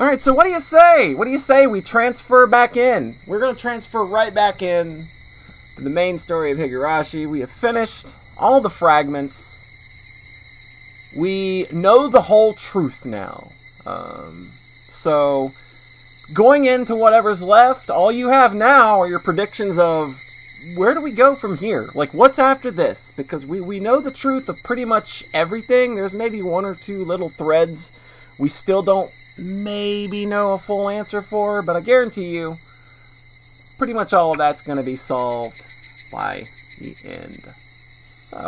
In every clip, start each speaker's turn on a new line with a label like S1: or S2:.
S1: Alright, so what do you say? What do you say we transfer back in? We're going to transfer right back in to the main story of Higurashi. We have finished all the fragments. We know the whole truth now. So, going into whatever's left, all you have now are your predictions of where do we go from here? Like, what's after this? Because we know the truth of pretty much everything. There's maybe one or two little threads we still don't maybe know a full answer for, but I guarantee you, pretty much all of that's going to be solved by the end. So,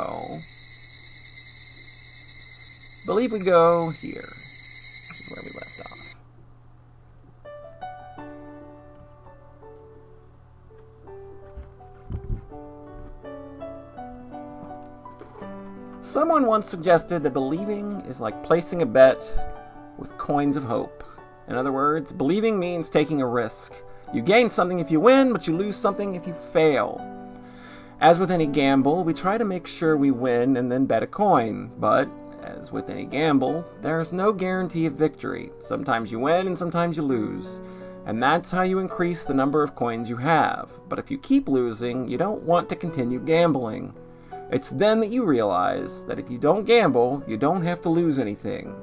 S1: I believe we go here. This is where we left off. Someone once suggested that believing is like placing a bet with coins of hope. In other words, believing means taking a risk. You gain something if you win, but you lose something if you fail. As with any gamble, we try to make sure we win and then bet a coin. But, as with any gamble, there is no guarantee of victory. Sometimes you win and sometimes you lose. And that's how you increase the number of coins you have. But if you keep losing, you don't want to continue gambling. It's then that you realize that if you don't gamble, you don't have to lose anything.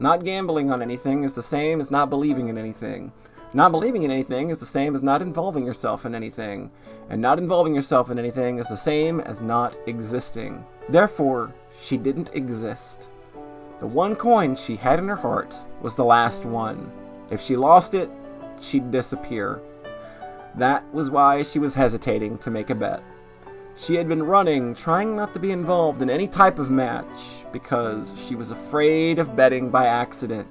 S1: Not gambling on anything is the same as not believing in anything. Not believing in anything is the same as not involving yourself in anything. And not involving yourself in anything is the same as not existing. Therefore, she didn't exist. The one coin she had in her heart was the last one. If she lost it, she'd disappear. That was why she was hesitating to make a bet. She had been running, trying not to be involved in any type of match, because she was afraid of betting by accident.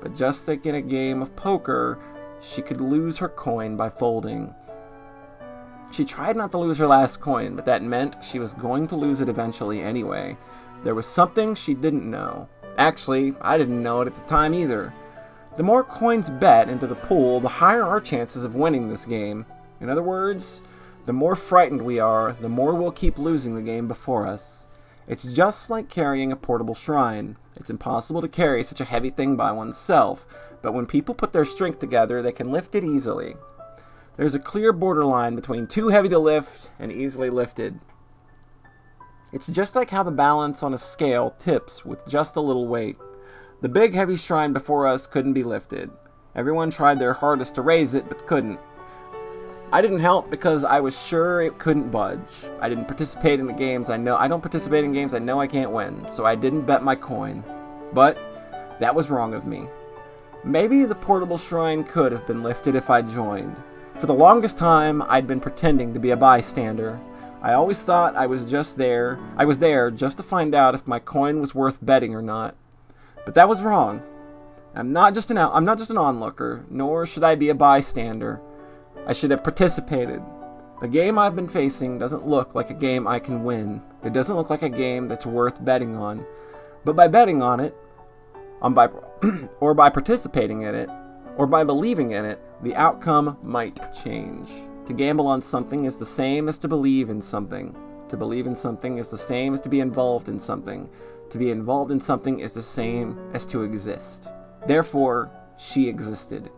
S1: But just like in a game of poker, she could lose her coin by folding. She tried not to lose her last coin, but that meant she was going to lose it eventually anyway. There was something she didn't know. Actually, I didn't know it at the time either. The more coins bet into the pool, the higher our chances of winning this game. In other words, the more frightened we are, the more we'll keep losing the game before us. It's just like carrying a portable shrine. It's impossible to carry such a heavy thing by oneself, but when people put their strength together, they can lift it easily. There's a clear borderline between too heavy to lift and easily lifted. It's just like how the balance on a scale tips with just a little weight. The big heavy shrine before us couldn't be lifted. Everyone tried their hardest to raise it, but couldn't. I didn't help because I was sure it couldn't budge. I didn't participate in the games I don't participate in games I know I can't win, so I didn't bet my coin. But that was wrong of me. Maybe the portable shrine could have been lifted if I joined. For the longest time, I'd been pretending to be a bystander. I always thought I was there just to find out if my coin was worth betting or not. But that was wrong. I'm not just an onlooker, nor should I be a bystander. I should have participated. The game I've been facing doesn't look like a game I can win. It doesn't look like a game that's worth betting on. But by betting on it, or by participating in it, or by believing in it, the outcome might change. To gamble on something is the same as to believe in something. To believe in something is the same as to be involved in something. To be involved in something is the same as to exist. Therefore, she existed.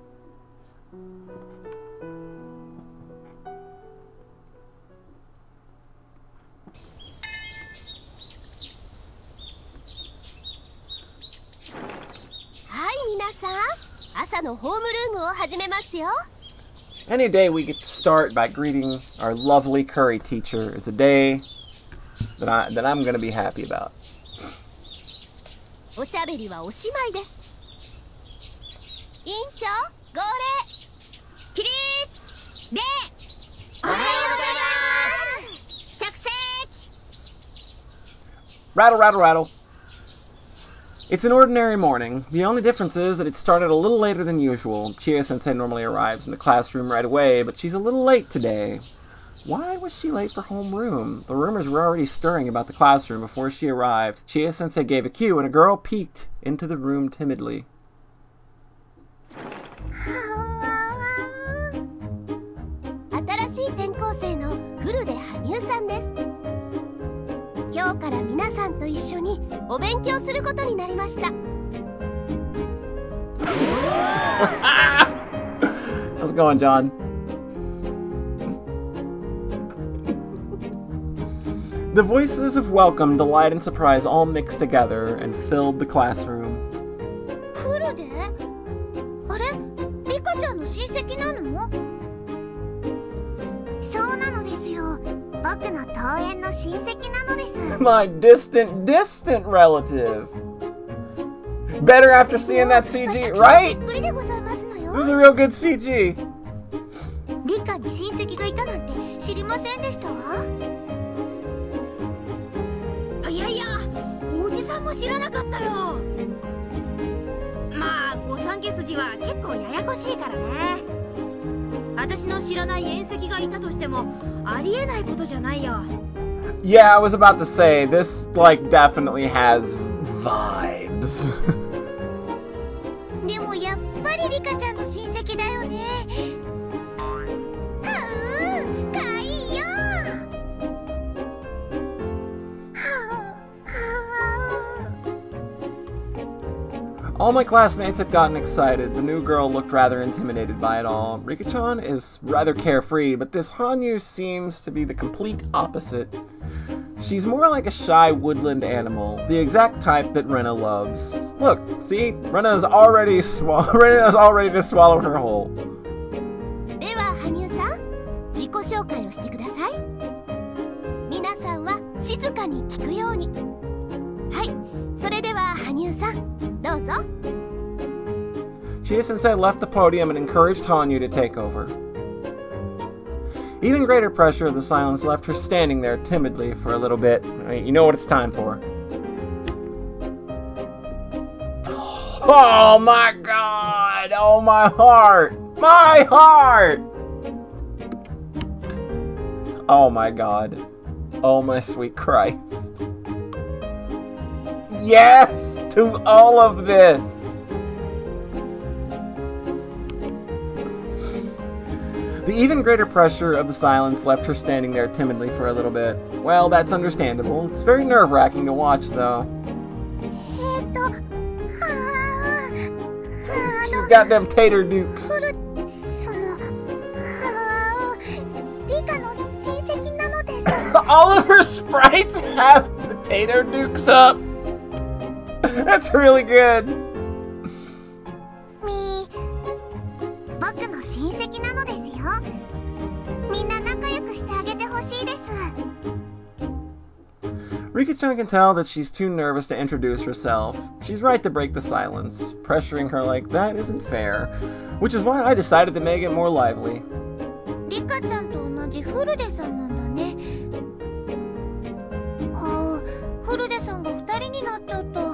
S1: Any day we get to start by greeting our lovely curry teacher is a day that I'm going to be happy about. Rattle, rattle, rattle. It's an ordinary morning. The only difference is that it started a little later than usual. Chie-sensei normally arrives in the classroom right away, but she's a little late today. Why was she late for homeroom? The rumors were already stirring about the classroom before she arrived. Chie-sensei gave a cue, and a girl peeked into the room timidly. How's it going, John? The voices of welcome, delight, and surprise all mixed together and filled the classroom. My distant relative. Better after seeing that CG, right? This is a real good CG. Yeah, I was about to say, this, like, definitely has vibes. All my classmates had gotten excited. The new girl looked rather intimidated by it all. Rika-chan is rather carefree, but this Hanyu seems to be the complete opposite. She's more like a shy woodland animal, the exact type that Rena loves. Look, see? Rena's already to swallow her whole. Chie-sensei left the podium and encouraged Hanyu to take over. Even greater pressure of the silence left her standing there timidly for a little bit. You know what it's time for. Oh my god! Oh my heart! My heart! Oh my god. Oh my sweet Christ. Yes! To all of this! The even greater pressure of the silence left her standing there timidly for a little bit. Well, that's understandable. It's very nerve-wracking to watch, though. She's got them tater dukes. All of her sprites have potato dukes up. That's really good. Rika-chan can tell that she's too nervous to introduce herself. She's right to break the silence. Pressuring her like that isn't fair, which is why I decided to make it more lively. Rika-chanと同じフルデさんなんだね。フルデさんが2人になっちゃった。あ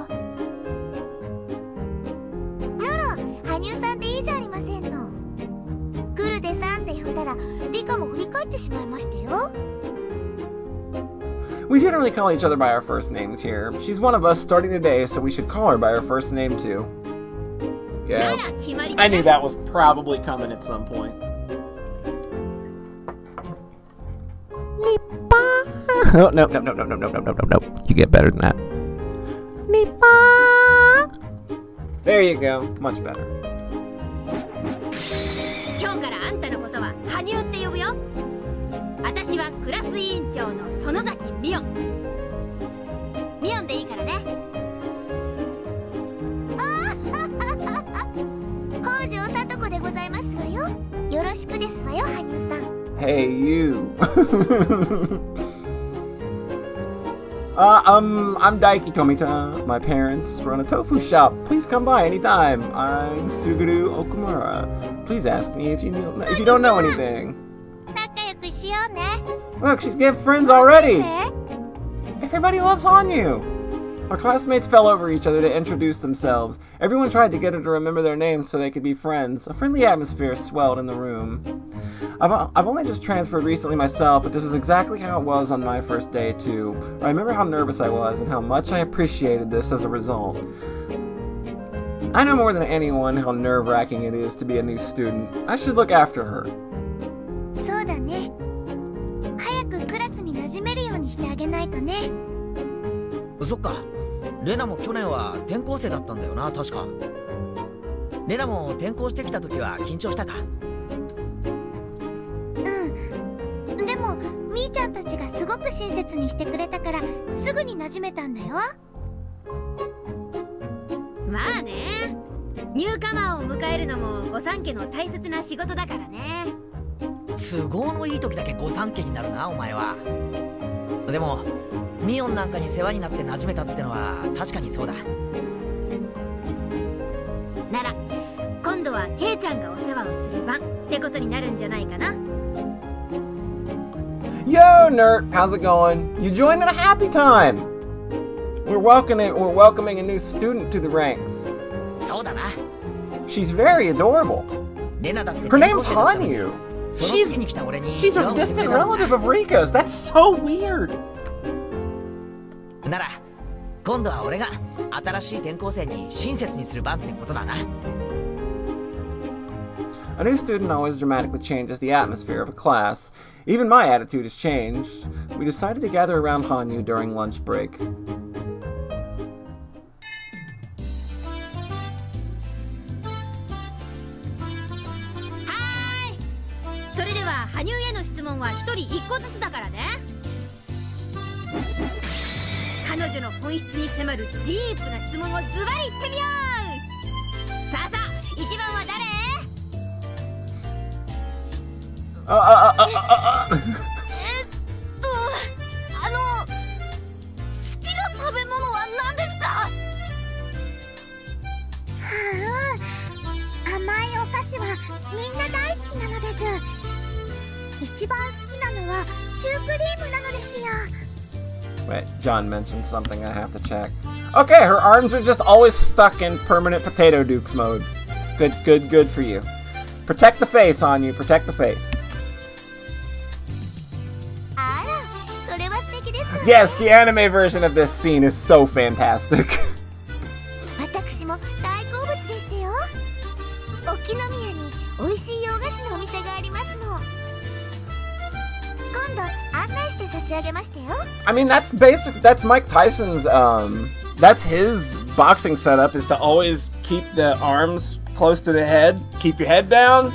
S1: ら、羽生さんでいいじゃありませんの。フルデさんって呼んだら、リカも振り返ってしまいましたよ。We generally call each other by our first names here. She's one of us starting today, so we should call her by her first name too. Yeah, I knew that was probably coming at some point. Oh, no. You get better than that. There you go. Much better. Hey, you. I'm Daiki Tomita. My parents run a tofu shop. Please come by anytime. I'm Suguru Okumura. Please ask me if you don't know anything. Look, she's got friends already. Everybody loves Hanyu. Our classmates fell over each other to introduce themselves. Everyone tried to get her to remember their names so they could be friends. A friendly atmosphere swelled in the room. I've only just transferred recently myself, but this is exactly how it was on my first day too. I remember how nervous I was and how much I appreciated this as a result. I know more than anyone how nerve-wracking it is to be a new student. I should look after her.
S2: レナも転校してきた時は緊張したか？
S3: うん。でもみーちゃんたちがすごく親切にしてくれたからすぐに馴染めたんだよ。
S4: まあね、ニューカマーを迎えるのも御三家の大切な仕事だからね。
S2: 都合のいい時だけ御三家になるな、お前は。でもミオンなんかに世話になって馴染めたってのは確かにそうだ。
S4: なら今度はケイちゃんがお世話をする番ってことになるんじゃないかな。
S1: Yo, Nert, how's it going? You joined at a happy time. We're welcoming a new student to the ranks.
S2: そうだな。
S1: She's very adorable.
S2: レナだって
S1: Her name's Hanyu. She's a distant relative of Rika's. That's so weird.
S2: なら今度は俺が新しい転校生に親切にする番ってことだな。
S1: A new student always dramatically changes the atmosphere of a class. Even my attitude has changed. We decided to gather around Hanyu during lunch break.
S4: それでは羽生への質問は1人1個ずつだからね。彼女の本質に迫るディープな質問をズバリ言ってみよう。さあさあ、1番は誰？
S3: 好きな食べ物は何ですか？甘いお菓子はみんな大好きなのです。一番好きなのはシュークリームなのですよ。
S1: Wait, John mentioned something I have to check. Okay, her arms are just always stuck in permanent potato dukes mode. Good for you. Protect the face, Hanyu, protect the face. Yes, the anime version of this scene is so fantastic.
S3: 私も大好物でしたよ。沖宮に美味しい洋菓子のお店がありますの。今度案内して差し上げましたよ。
S1: I mean, that's basic. That's Mike Tyson's. That's his boxing setup, is to always keep the arms close to the head, keep your head down.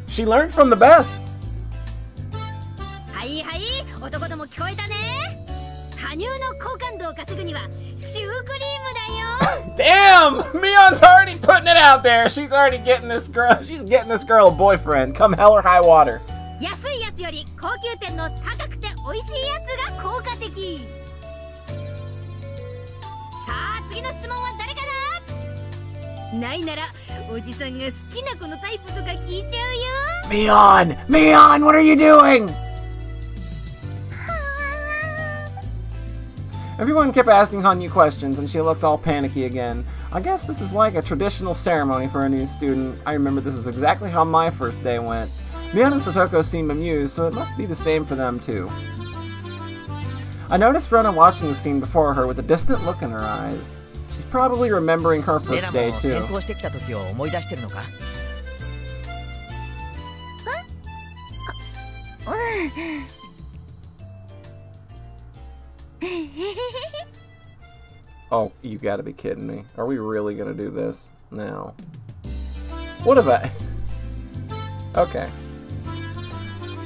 S1: She learned from the best.
S4: はいはい、男ども聞こえたね。羽生の好感度を稼ぐにはシュークリームだよ。
S1: Damn! Mion's already putting it out there. She's already getting this girl. She's getting this girl a boyfriend. Come hell or high water.
S4: 安いやつより高級店の高くて美味しいやつが効果的。さあ次の質問は誰かな？ないならおじさんが好きな子のタイプとか聞いちゃうよ。
S1: Mion, what are you doing? Everyone kept asking Hanyu questions, and she looked all panicky again. I guess this is like a traditional ceremony for a new student. I remember this is exactly how my first day went. Mion and Satoko seemed amused, so it must be the same for them too. I noticed Rena watching the scene before her with a distant look in her eyes. She's probably remembering her first day too. Oh, you gotta be kidding me. Are we really gonna do this? No. What about... Okay.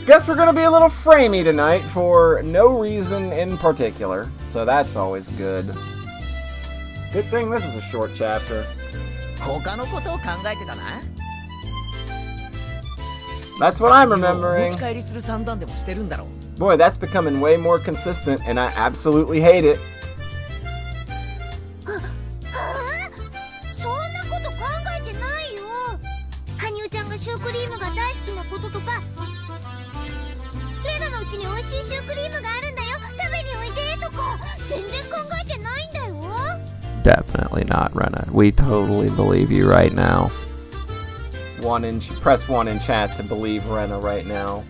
S1: Guess we're gonna be a little framey tonight for no reason in particular. So that's always good. Good thing this is a short chapter. That's what I'm remembering. Boy, that's becoming way more consistent, and I absolutely hate it.
S3: そんなこと考えてないよ。羽生ちゃんがシュークリームが大好きなこととか、レナのうちに美味しいシュークリームがあるんだよ、食べにおいでとか、全然考えてないんだよ。
S1: Definitely not, Rena. We totally believe you right now. Press 1 in chat to believe Rena right now.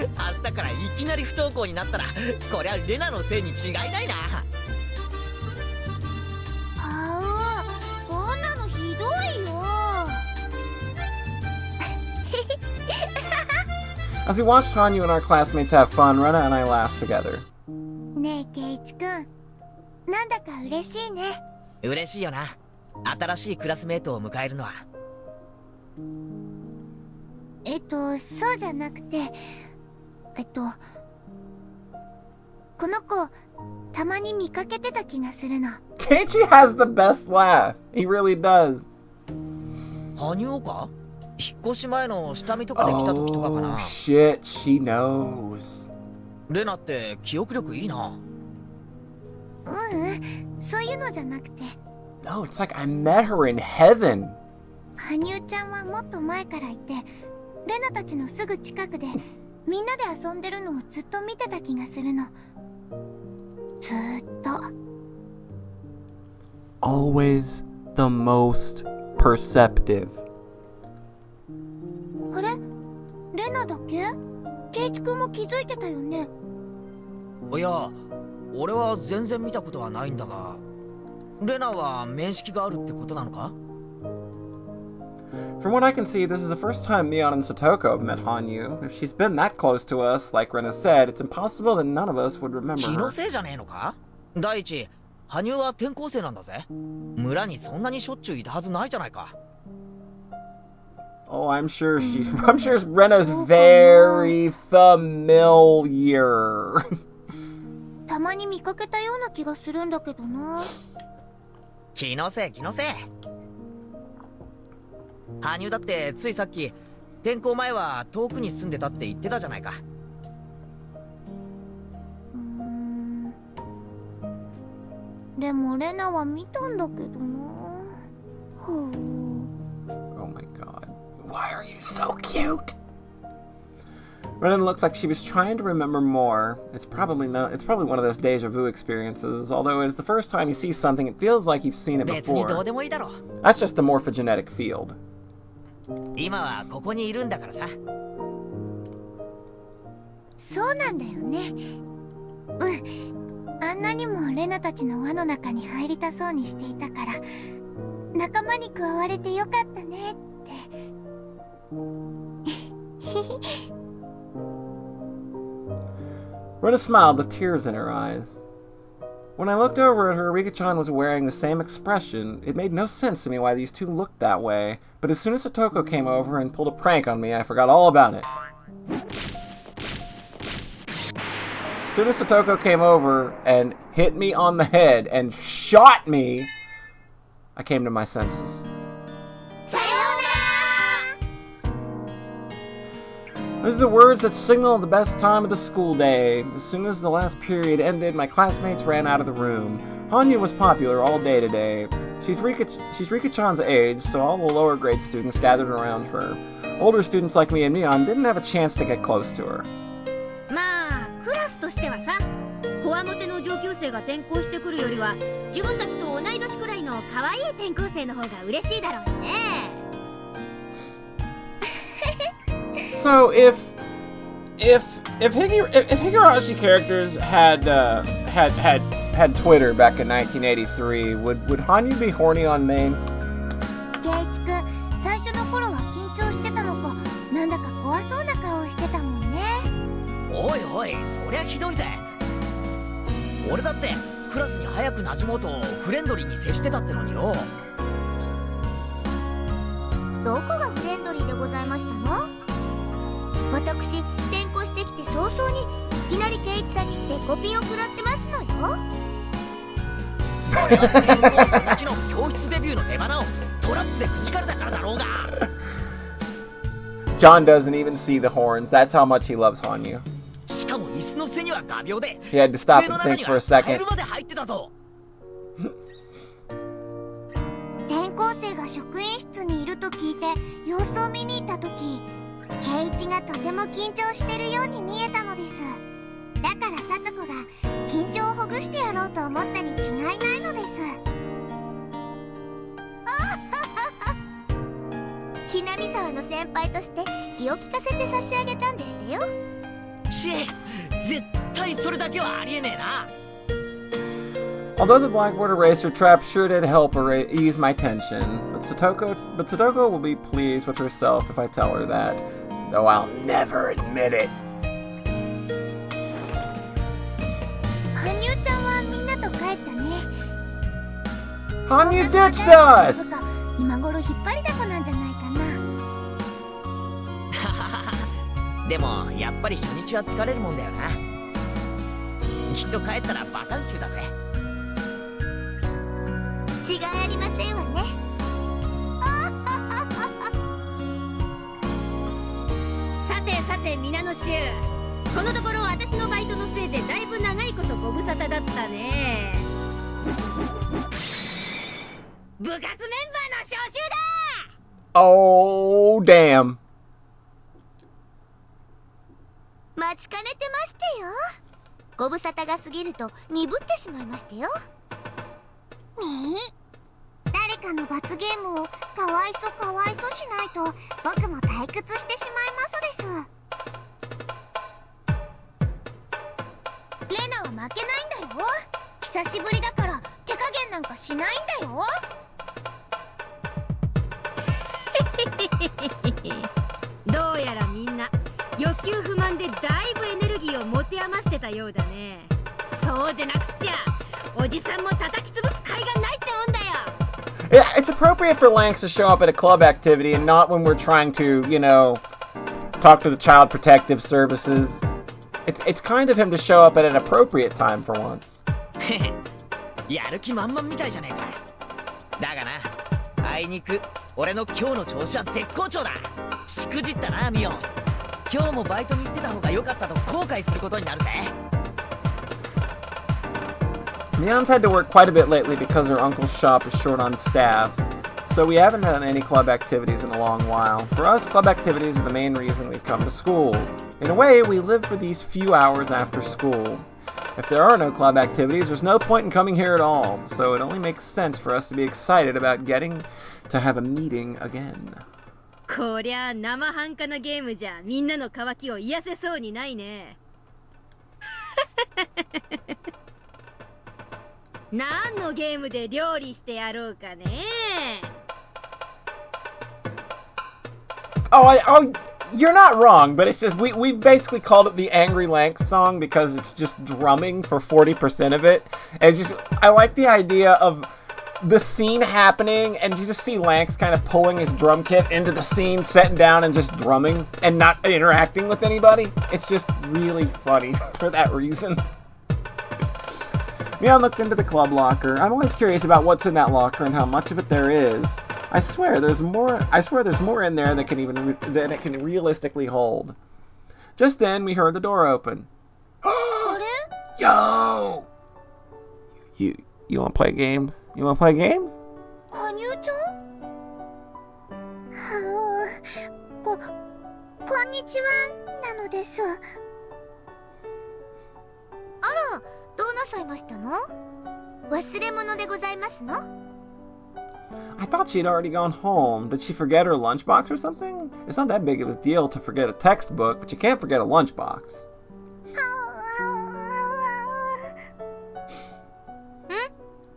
S2: 明日からいきなり不登校になったら、こりゃレナのせいに違いないな。
S3: ああ、そんなのひどいよ。
S1: As we watched Hanyu and our classmates have fun, Rena and I laughed together.
S3: ねえケイチくん、なんだか嬉しいね。
S2: 嬉しいよな。新しいクラスメートを迎えるのは。
S3: そうじゃなくて、この子、たまに見かけてた気がするの。
S1: Keiichi has the best laugh. He really does.
S2: 羽生か？引っ越し前の下見とかで来た時とかかな。
S1: Oh shit, she knows.
S2: レナって記憶力いいな。
S3: そういうのじゃなくて。
S1: No, it's like I met her in heaven.
S3: 羽生ちゃんはもっと前からいて、レナたちのすぐ近くでみんなで遊んでるのをずっと見てた気がするの。ずーっと。
S1: Always the most perceptive.
S3: あれ？レナだけ？ケイチ君も気づいてたよね。
S2: いや、俺は全然見たことはないんだが、レナは面識があるってことなのか？
S1: From what I can see, this is the first time Neon and Satoko have met Hanyu. If she's been that close to us, like Rena said, it's impossible that none of us would remember
S2: 気の
S1: her.
S2: せいじゃねえのか？第一、羽生は転校生なんだぜ。村にそんなにしょっちゅういたはずないじゃないか。
S1: Oh, I'm sure Rena's very familiar.
S3: たまに見かけたような気がするんだけどな。
S2: 気のせい。羽生だってついさっき転校前は遠くに住んでたって言ってたじゃないか。
S3: でもレナは見たんだけどな。
S1: Oh my god. Why are you so cute? Rena looked like she was trying to remember more. It's probably one of those deja vu experiences. Although it's the first time you see something, it feels like you've seen it
S2: 別にどう
S1: before.
S2: でもいいだろ。
S1: That's just the morphogenetic field.
S2: 今はここにいるんだからさ。
S3: そうなんだよね。あんなにもレナたちの輪の中に入りたそうにしていたから、仲間に加われてよかったねって。
S1: Rena smiled with tears in her eyes. When I looked over at her, Rika-chan was wearing the same expression. It made no sense to me why these two looked that way, but as soon as Satoko came over and pulled a prank on me, I forgot all about it. As soon as Satoko came over and hit me on the head and shot me, I came to my senses. Those are the words that signal the best time of the school day. As soon as the last period ended, my classmates ran out of the room. Hanyu was popular all day today. She's Rika-chan's age, so all the lower grade students gathered around her. Older students like me and Neon didn't have a chance to get close to her.
S4: まあクラスとしてはさ、こわもての上級生が転校してくるよりは自分たちと同い年くらいの可愛い転校生の方が嬉しいだろうしね。
S1: So if Higurashi characters had Twitter back in 1983, would Hanyu be horny on Main?
S3: ケイチ君、最初の頃は緊張してたのか、なんだか怖そうな顔をしてたもんね。
S2: おいおい、そりゃひどいぜ。俺だってクラスに早く馴染もうとフレンドリーに接してたってのによ。
S3: どこがフレンドリーでございましたの？私、転校してきて早々にいきなりケイチさんにデコピンを食らってますのよ。
S2: それは転校初日の教室デビューの出花をトラップでくじかれたからだろうが。
S1: John doesn't even see the horns. That's how much he loves Hanyu.
S2: しかも椅子の背には画鋲で。
S1: He had to stop and think for a second.
S2: まで入ってたぞ。
S3: 転校生が職員室にいると聞いて様子を見に行った時、ケイチがとても緊張してるように見えたのです。だからサトコが緊張をほぐしてやろうと思ったに違いないのです。ひなみ沢の先輩として気を利かせて差し上げたんでしたよ。
S2: 絶対それだけはありえねえな。
S1: Although the blackboard eraser trap sure did help ease my tension, but Satoko will be pleased with herself if I tell her that. though I'll never admit it.
S3: 羽生ちゃんはみんなと帰ったね。
S1: Hanyu ditched us!
S3: 今頃引っ張りだこなんじゃないかな。
S2: でもやっぱり初日は疲れるもんだよな。きっと帰ったらバタンキューだぜ。
S3: 違いありませんわね。
S4: さてさて皆の衆、このところ私のバイトのせいでだいぶ長いことご無沙汰だったね。部活メンバーの招集だ。
S1: Oh, damn.
S3: 待ちかねてましてよ。ご無沙汰が過ぎると鈍ってしまいましたよ。誰かの罰ゲームをかわいそしないと僕も退屈してしまいますです。レナは負けないんだよ。久しぶりだから手加減なんかしないんだよ。
S4: どうやらみんな欲求不満でだいぶエネルギーを持て余してたようだね。そうでなくちゃおじさんも叩き潰す甲斐がないってもんだよ。
S1: Yeah, it's appropriate for Lanx to show up at a club activity and not when we're trying to, you know, talk to the Child Protective Services. It's kind of him to show up at an appropriate time for once.
S2: やる気満々みたいじゃねえか。だがな、あいにく俺の今日の調子は絶好調だ。しくじったなミオン。今日もバイトに行ってた方が良かったと後悔することになるぜ。
S1: Mion's had to work quite a bit lately because her uncle's shop is short on staff, so we haven't done any club activities in a long while. For us, club activities are the main reason we've come to school. In a way, we live for these few hours after school. If there are no club activities, there's no point in coming here at all, so it only makes sense for us to be excited about getting to have a meeting again.
S4: こりゃ生半可なゲームじゃみんなの渇きを癒せそうにないね。何のゲームで料理してやろうかね。
S1: Oh, you're not wrong, but it's just we basically called it the Angry Lanx song because it's just drumming for 40% of it. And it's just I like the idea of the scene happening and you just see Lanx kind of pulling his drum kit into the scene, sitting down and just drumming and not interacting with anybody. It's just really funny for that reason. Mion looked into the club locker. I'm always curious about what's in that locker and how much of it there is. I swear there's more in there than it can realistically hold. Just then we heard the door open. Yo! You want to play a game? You want to play a game?
S3: 羽生ちゃん？こんにちはなのです。あら、どうなさいましたの？忘れ物でございますの？
S1: I thought she'd already gone home. Did she forget her lunchbox or something? It's not that big of a deal to forget a textbook, but you can't forget a lunchbox.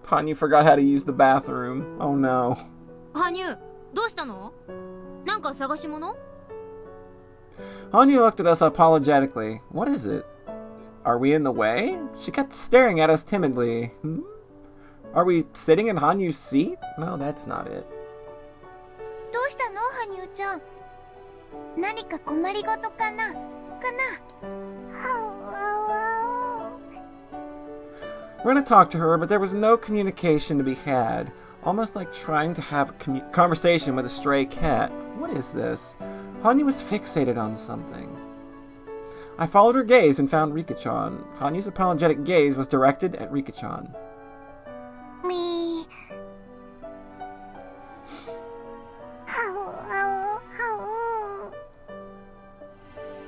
S1: Hanyu forgot how to use the bathroom. Oh no.
S4: 羽生、どうしたの？なんか探し物？
S1: Hanyu looked at us apologetically. What is it? Are we in the way? She kept staring at us timidly. Are we sitting in Hanyu's seat? No, that's not it.
S3: どうしたの、羽生ちゃん？何か困りごとかな？We're
S1: going to talk to her, but there was no communication to be had. Almost like trying to have a conversation with a stray cat. What is this? Hanyu was fixated on something. I followed her gaze and found Rika-chan. Hanyu's apologetic gaze was directed at Rika-chan.
S3: Me.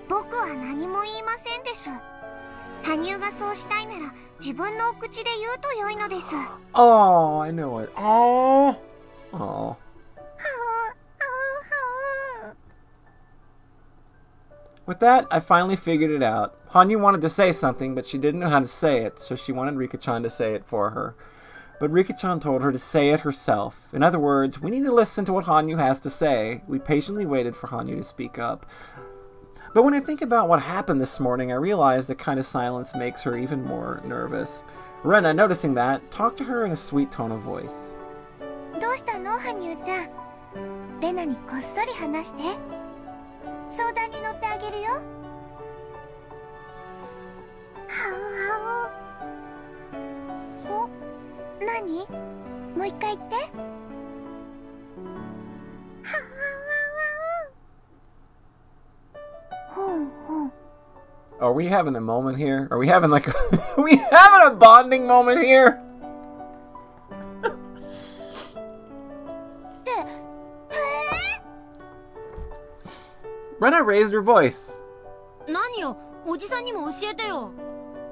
S3: 僕は何も言いませんです。羽生がそうしたいなら自分のお口で言うと良いのです。
S1: Oh, I know it. Oh. Oh. With that, I finally figured it out. Hanyu wanted to say something, but she didn't know how to say it, so she wanted Rika-chan to say it for her. But Rika-chan told her to say it herself. In other words, we need to listen to what Hanyu has to say. We patiently waited for Hanyu to speak up. But when I think about what happened this morning, I realize the kind of silence makes her even more nervous. Rena, noticing that, talked to her in a sweet tone of voice.
S3: どうしたの、羽生ちゃん。レナにこっそり話して。相談に乗ってあげるよ。はうはう。お、何？もう一回言って。はうはうはう。ほうほう。
S1: Are we having a moment here? Are we having like a are we having a bonding moment here? Rena raised her voice.
S4: 何よ、おじさんにも教えてよ。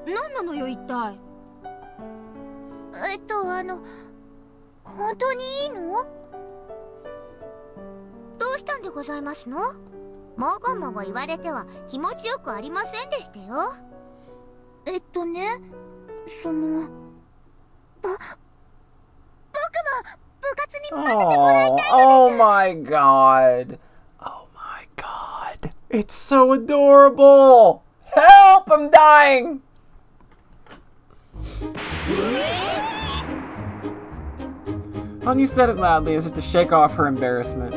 S4: 何なのよ一体。
S3: 本当にいいの？どうしたんでございますの？もごもご言われては気持ちよくありませんでしたよ。その僕も部活に混ぜてもらいたいのです。
S1: Oh my god. Oh my god. It's so adorable. Help, I'm dying. Hanyu said it loudly as if to shake off her embarrassment.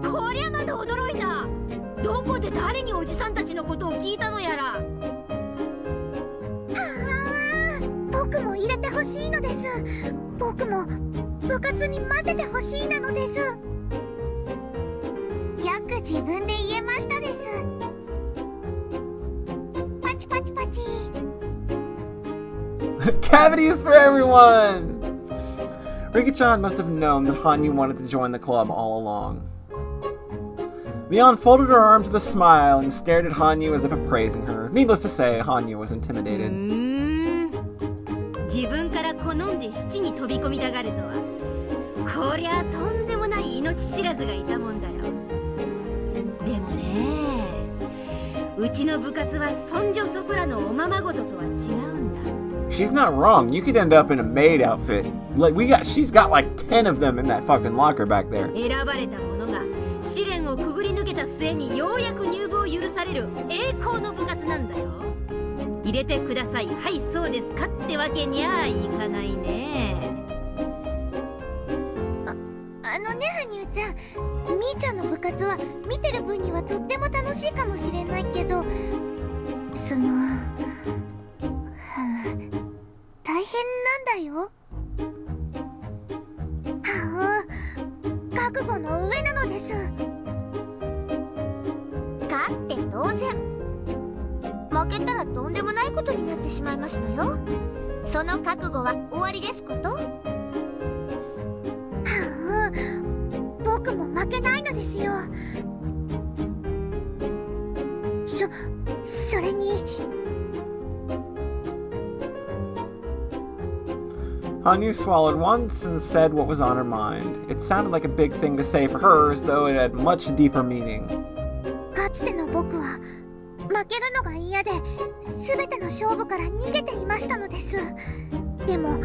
S4: こりゃまだ驚いた。どこで誰におじさんたちのことを聞いたのやら。
S3: 僕も入れてほしいのです。僕も部活に混ぜてほしいなのです。よく自分で言えましたです。パチパチパチ。
S1: Cavities for everyone! Rika-chan must have known that Hanyu wanted to join the club all along. Leon folded her arms with a smile and stared at Hanyu as if appraising her. Needless to say, Hanyu was intimidated.
S4: 自分から好んで七に飛び込みたがるとは、こりゃとんでもない命知らずがいたもんだよ。でもね、うちの部活はそんじょそこらのおままごととは違うんだ。
S1: She's not wrong. You could end up in a maid outfit. Like she's got like 10 of them in that fucking locker back there.
S4: 選ばれた者が試練をくぐり抜けた末にようやく入部を許される栄光の部活なんだよ。入れてください。はい、そうですかってわけにゃいかないね。
S3: 羽生ちゃん、みーちゃんの部活は見てる分にはとっても楽しいかもしれないけど、大変なんだよ。覚悟の上なのです。勝って当然。負けたらとんでもないことになってしまいますのよ。その覚悟は終わりですこと。僕も負けないのですよ。それに。
S1: Hanyu swallowed once and said what was on her mind. It sounded like a big thing to say for her, as though it had much deeper meaning.
S3: かつての僕は負けるのが嫌で全ての勝負から逃げていましたのです。でも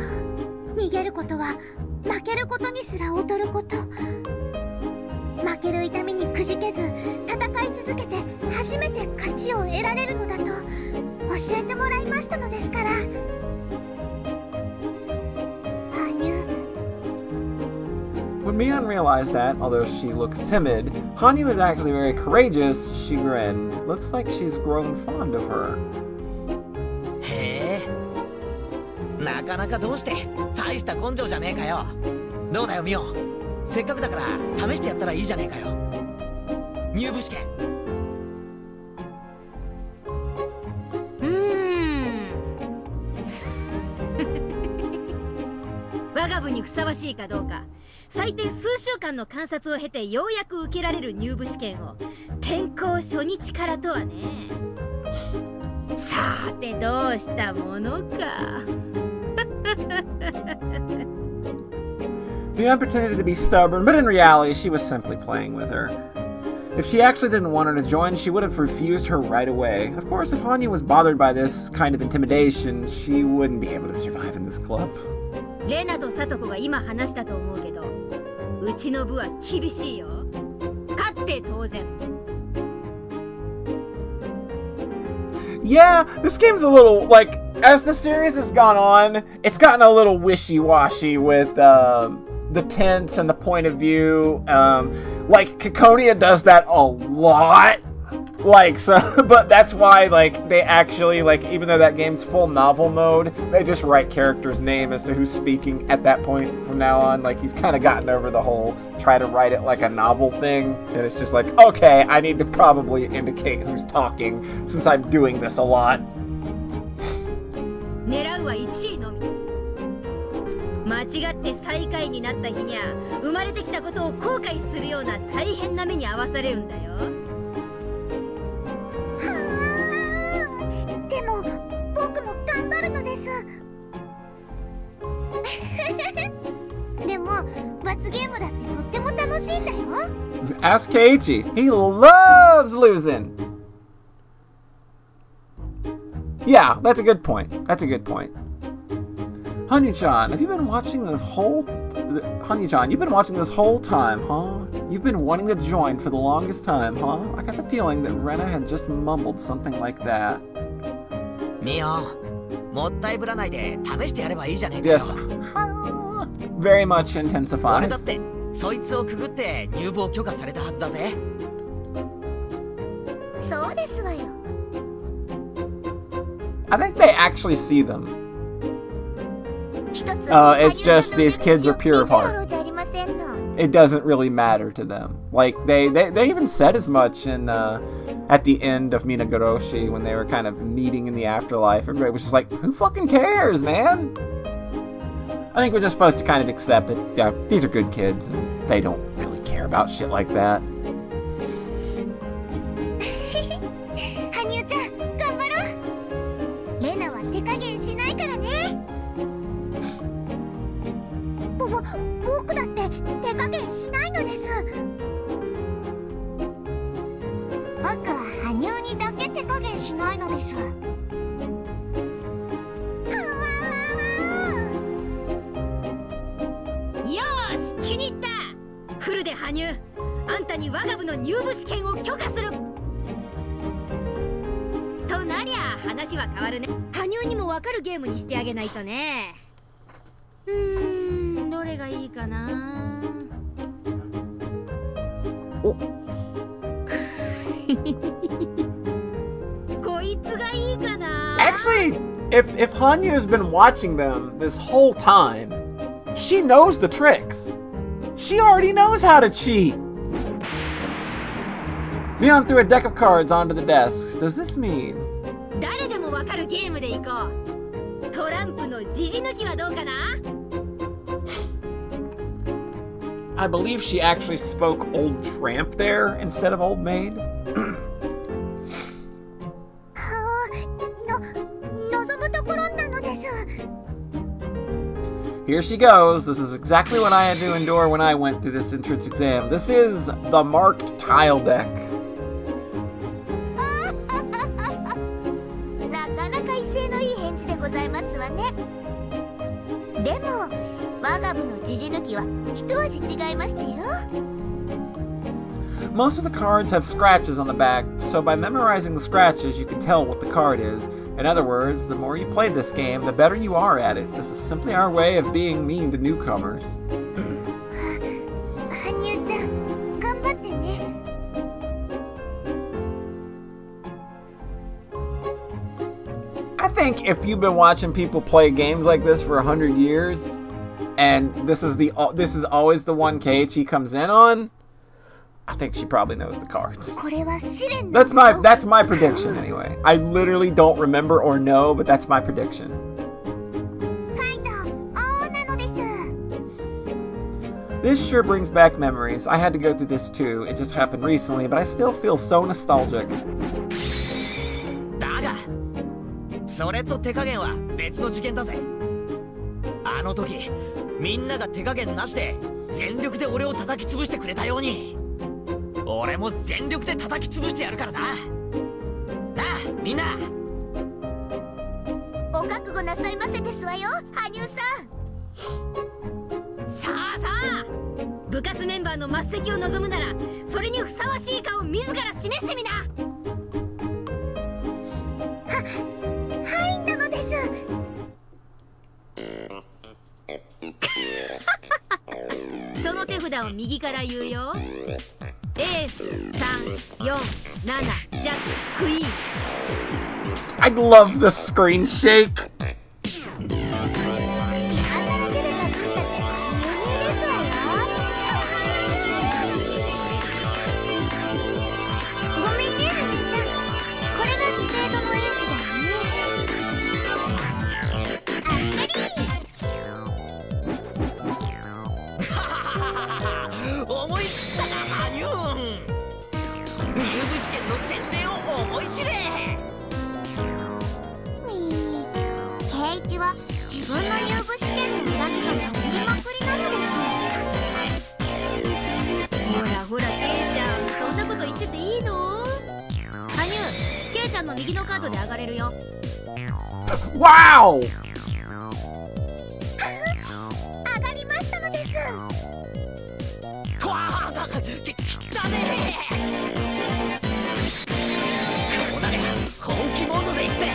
S3: 逃げることは負けることにすら劣ること。負ける痛みにくじけず戦い続けて初めて勝ちを得られるのだと教えてもらいましたのですから。
S1: When Mion realized that, although she looks timid, Hanyu is actually very courageous, she grinned. It looks like she's grown fond of her.
S2: へえ、なかなかどうして大した根性じゃねえかよ。どうだよミオ、せっかくだから試してやったらいいじゃねえかよ。入部試験。
S4: 我が部にふさわしいかどうか、最低数週間の観察を経てようやく受けられる入部試験を転校初日からとはね。さてどうしたものか。
S1: Mion pretended to be stubborn, but in reality she was simply playing with her. If she actually didn't want her to join, she would have refused her right away. Of course, if Hanyu was bothered by this kind of intimidation, she wouldn't be able to survive in this club.
S4: レナとサトコが今話したと思うけど、うちの部は厳しいよ。って当然。
S1: Yeah, this game's a little, like, as the series has gone on, it's gotten a little wishy-washy with the tense and the point of view. Like, Kikonia does that a lot. Like, so, but that's why, like, they actually, like, even though that game's full novel mode, they just write character's name as to who's speaking at that point from now on. Like, he's kind of gotten over the whole try to write it like a novel thing. And it's just like, okay, I need to probably indicate who's talking since I'm doing this a lot.
S4: 狙うは1位のみ。間違って最下位になった日にゃ、生まれてきたことを後悔するような大変な目に遭わされるんだよ。
S3: でも僕も頑張るのです。でも罰ゲームだってとっても楽しいんだよ。
S1: Ask Keiichi. He loves losing. Yeah, that's a good point. That's a good point. Hanyu-chan, have you been watching this whole... Hanyu-chan, you've been watching this whole time, huh? You've been wanting to join for the longest time, huh? I got the feeling that Rena had just mumbled something like that.
S2: Mio, もったいぶらないで試してやればいいじゃねえか
S1: Yes.
S2: よ。
S1: Very much
S2: 俺だ
S1: intensifies.
S2: ってそいつをくぐって入部を許可されたはずだぜ。
S3: そうですわよ。
S1: I think they actually see them.
S3: 一つ
S1: it's just these kids are pure of heart.
S3: じゃありませんの。
S1: It doesn't really matter to them. Like, they even said as much in, at the end of Higurashi when they were kind of meeting in the afterlife. Everybody was just like, who fucking cares, man? I think we're just supposed to kind of accept that, yeah, these are good kids, and they don't really care about shit like that.
S3: 羽生ちゃん頑張ろう。レナは手加減しないからね。僕だって手加減しないのです。僕は羽生にだけ手加減しないのです。
S4: よーし、気に入った。フルで羽生、あんたに我が部の入部試験を許可する。となりゃ話は変わるね。羽生にも分かるゲームにしてあげないとね。どれがいいかな。おこいつがいいかな。
S1: Actually, if Hanyu's been watching them this whole time, she knows the tricks. She already knows how to cheat. Leon threw a deck of cards onto the desk. Does this mean?
S4: 誰でも分かるゲームでいこう。トランプのジジ抜きはどうかな。
S1: I believe she actually spoke old tramp there instead of old maid.
S3: 望むところなのです。
S1: Here she goes. This is exactly what I had to endure when I went through this entrance exam. This is the marked tile deck.
S3: なかなか威勢のいい返事でございますわね。でも我が部のジジ抜きは一味違いましたよ。
S1: Most of the cards have scratches on the back, so by memorizing the scratches, you can tell what the card is. In other words, the more you play this game, the better you are at it. This is simply our way of being mean to newcomers.
S3: 羽生ちゃん、頑張ってね。
S1: I think if you've been watching people play games like this for 100 years, and this is always the one Keiichi comes in on, I think she probably knows the cards.
S3: これは試練だ。
S1: That's my prediction anyway. I literally don't remember or know, but that's my prediction.
S3: カイト、青なのです。
S1: This sure brings back memories. I had to go through this too. It just happened recently, but I still feel so nostalgic.
S2: だがそれと手加減は別の事件だぜ。あの時みんなが手加減なしで全力で俺を叩き潰してくれたように、俺も全力で叩き潰してやるからな。なあみんな。
S3: お覚悟なさいませですわよ、羽生さん。
S4: さあさあ、部活メンバーの末席を望むならそれにふさわしいかを自ら示してみな。
S3: はいなのです。
S4: その手札を右から言うよ。エース3、4、7、ジャック、クイーン。
S1: I love the screen shake.
S3: 今更出るかどうしたって有名ですわよ。ごめんねはなちゃん、これがスペードのエースだよね。あっ
S2: 思い知ったな、ハニューン。入部試験の宣伝を思い知れ。
S3: 圭一は自分の入部試験の恨みが混じりまくりなのです。
S4: ほらほら、ケイちゃん、そんなこと言ってていいの？羽生、ケイちゃんの右のカードで上がれるよ。
S1: Wow!
S3: 上がりましたのです。
S2: とわーだ、きたねー。こうなりゃ本気モードでいくぜ。よ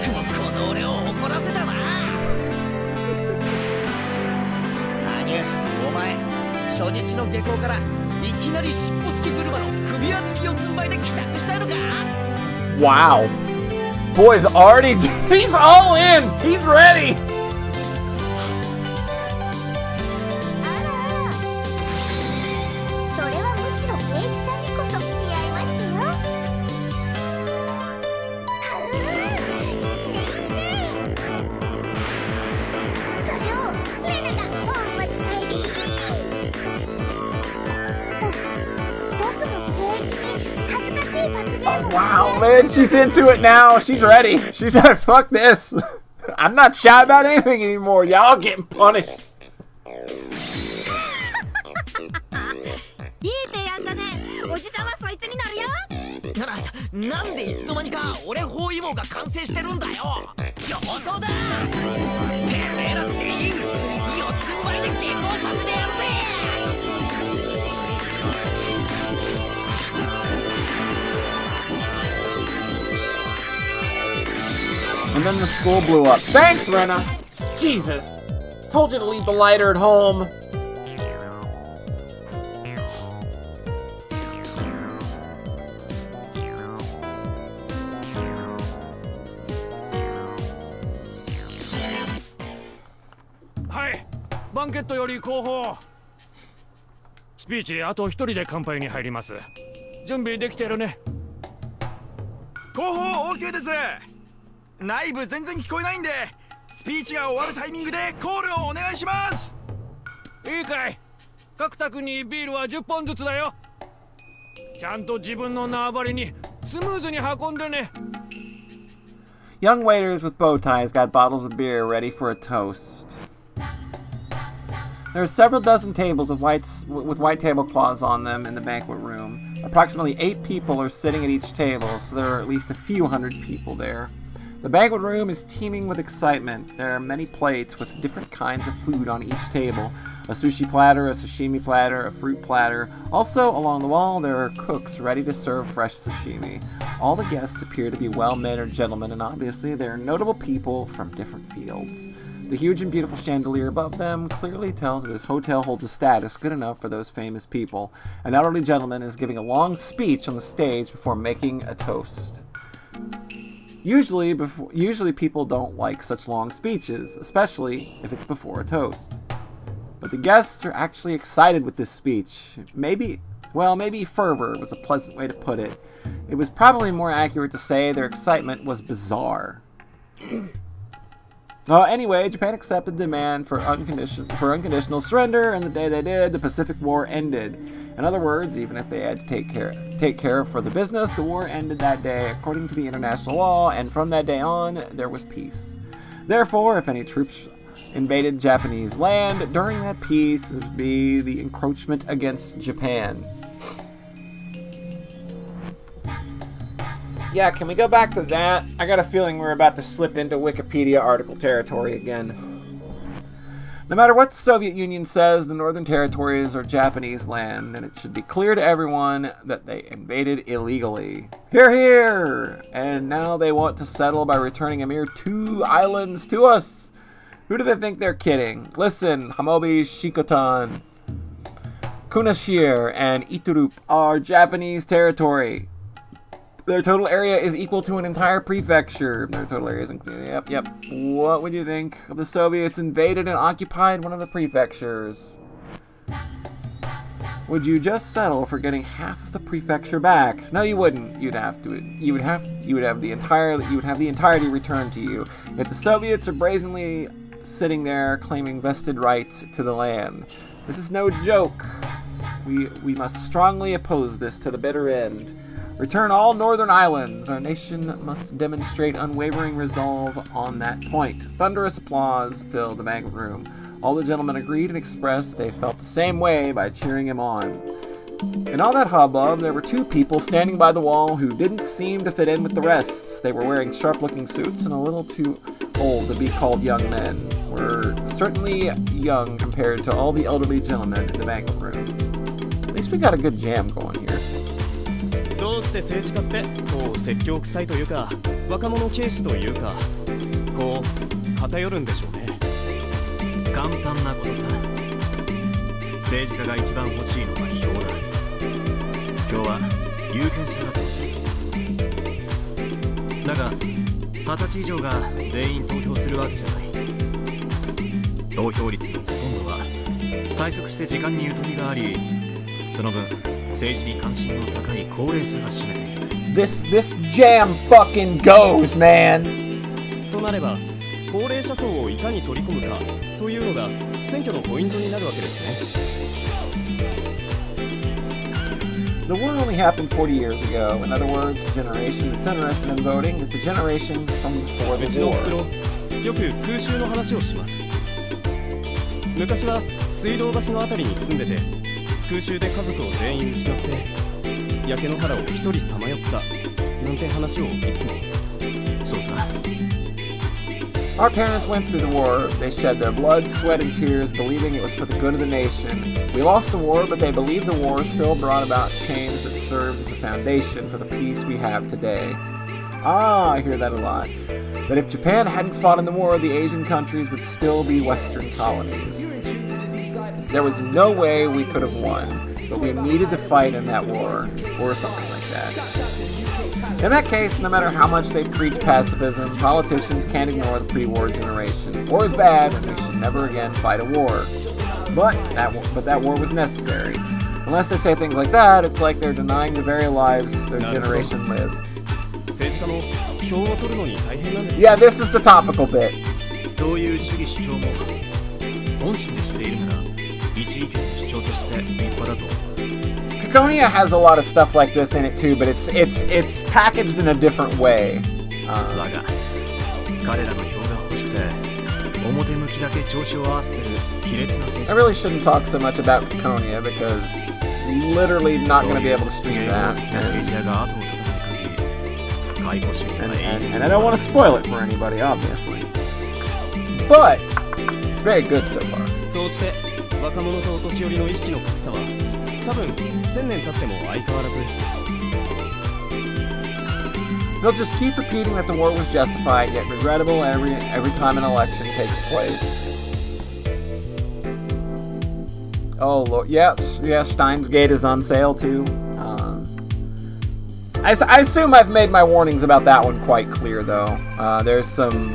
S2: くもこの俺を怒らせたな。羽生、お前初日の下校からいきなり尻尾付き車の首輪付き四つん這いで帰宅したいのか。
S1: Wow. Boy's already... He's all in! He's ready!
S3: あらあら、それはむしろ圭一さんにこそ似合いましたよ。いいねいいね。それをレナがお待ち帰り。僕の圭一に恥ずかしい罰ゲームを
S1: Wow, man, she's into it now. She's ready. She said, fuck this. I'm not shy about anything anymore. Y'all getting punished.
S4: いい提案だね。おじさんはそいつになるよ。
S2: なんでいつの間にか俺包囲網が完成してるんだよ。上等だ。てめえら全員四つん這いで下校させてやるぜ。
S1: And then the school blew up. Thanks, Rena. Jesus. Told you to leave the lighter at home.
S5: はい、バンケットより後方。スピーチあと一人で乾杯に入ります。準備できてるね。
S6: 後方 OK です。内部全然聞こえないんで、スピーチが終わるタイミングでコールをお願いします。
S5: いいかい。角田君にビールは10本ずつだよ。ちゃんと自分の縄張りにスムーズに運んでね。
S1: Young waiters with bow ties got bottles of beer ready for a toast. There are several dozen tables with white tablecloths on them in the banquet room. Approximately 8 people are sitting at each table, so there are at least a few hundred people there. The banquet room is teeming with excitement. There are many plates with different kinds of food on each table. A sushi platter, a sashimi platter, a fruit platter. Also, along the wall, there are cooks ready to serve fresh sashimi. All the guests appear to be well-mannered gentlemen, and obviously they are notable people from different fields. The huge and beautiful chandelier above them clearly tells that this hotel holds a status good enough for those famous people. An elderly gentleman is giving a long speech on the stage before making a toast. Usually people don't like such long speeches, especially if it's before a toast. But the guests are actually excited with this speech. Maybe fervor was a pleasant way to put it. It was probably more accurate to say their excitement was bizarre. Anyway, Japan accepted demand for unconditional surrender, and the day they did, the Pacific War ended. In other words, even if they had to take care for the business, the war ended that day according to the international law, and from that day on, there was peace. Therefore, if any troops invaded Japanese land during that peace, it would be the encroachment against Japan. Yeah, can we go back to that? I got a feeling we're about to slip into Wikipedia article territory again. No matter what the Soviet Union says, the Northern Territories are Japanese land, and it should be clear to everyone that they invaded illegally. Hear, hear! And now they want to settle by returning a mere 2 islands to us. Who do they think they're kidding? Listen, Hamobi, Shikotan, Kunashir, and Iturup are Japanese territory. Their total area is equal to an entire prefecture. Their total area is yep. What would you think if the Soviets invaded and occupied one of the prefectures? Would you just settle for getting half of the prefecture back? No, you wouldn't. You would have the entirety returned to you. Yet the Soviets are brazenly sitting there claiming vested rights to the land. This is no joke. We must strongly oppose this to the bitter end. Return all northern islands. Our nation must demonstrate unwavering resolve on that point. Thunderous applause filled the banquet room. All the gentlemen agreed and expressed they felt the same way by cheering him on. In all that hubbub, there were 2 people standing by the wall who didn't seem to fit in with the rest. They were wearing sharp-looking suits and a little too old to be called young men. Were certainly young compared to all the elderly gentlemen in the banquet room. At least we got a good jam going here.
S7: どうして政治家ってこう説教臭いというか若者軽視というかこう偏るんでしょうね。簡単なことさ。政治家が一番欲しいのは票だ。票は有権者が欲しい。だが20歳以上が全員投票するわけじゃない。投票率のほとんどは退職して時間にゆとりがあり、その分政治に関心の高い高齢者が占めている。
S1: This jam fucking goes, man!
S7: となれば、高齢者層をいかに取り込むかというのが選挙のポイントになるわけですね。
S1: The war only happened 40 years ago. In other words, the generation that's interested in voting is the generation from before the war.
S7: うちのおふくろ、よく空襲の話をします。昔は水道橋のあたりに住んでて、空襲で家族を全員失って焼け野原を一人さまよったなんて話をいつも。そうさ。
S1: Our parents went through the war. They shed their blood, sweat, and tears, believing it was for the good of the nation. We lost the war, but they believe the war still brought about change that serves as a foundation for the peace we have today. Ah, I hear that a lot. That if Japan hadn't fought in the war, the Asian countries would still be Western colonies. There was no way we could have won, but we needed to fight in that war, or something like that. In that case, no matter how much they preach pacifism, politicians can't ignore the pre-war generation. War is bad, and we should never again fight a war. But that war was necessary. Unless they say things like that, it's like they're denying the very lives their generation lived. Yeah, this is the topical bit. Kakonia has a lot of stuff like this in it too, but it's packaged in a different way. I really shouldn't talk so much about Kakonia because you're literally not going to be able to stream that. And I don't want to spoil it for anybody, obviously. But it's very good so far.
S7: 若者とお年寄りの意識の格差は多分1000年経っても相変わらず
S1: They'll just keep repeating that the war was justified, yet regrettable every time an election takes place. Oh Lord, yes, Steins Gate is on sale too. I assume I've made my warnings about that one quite clear though. There's some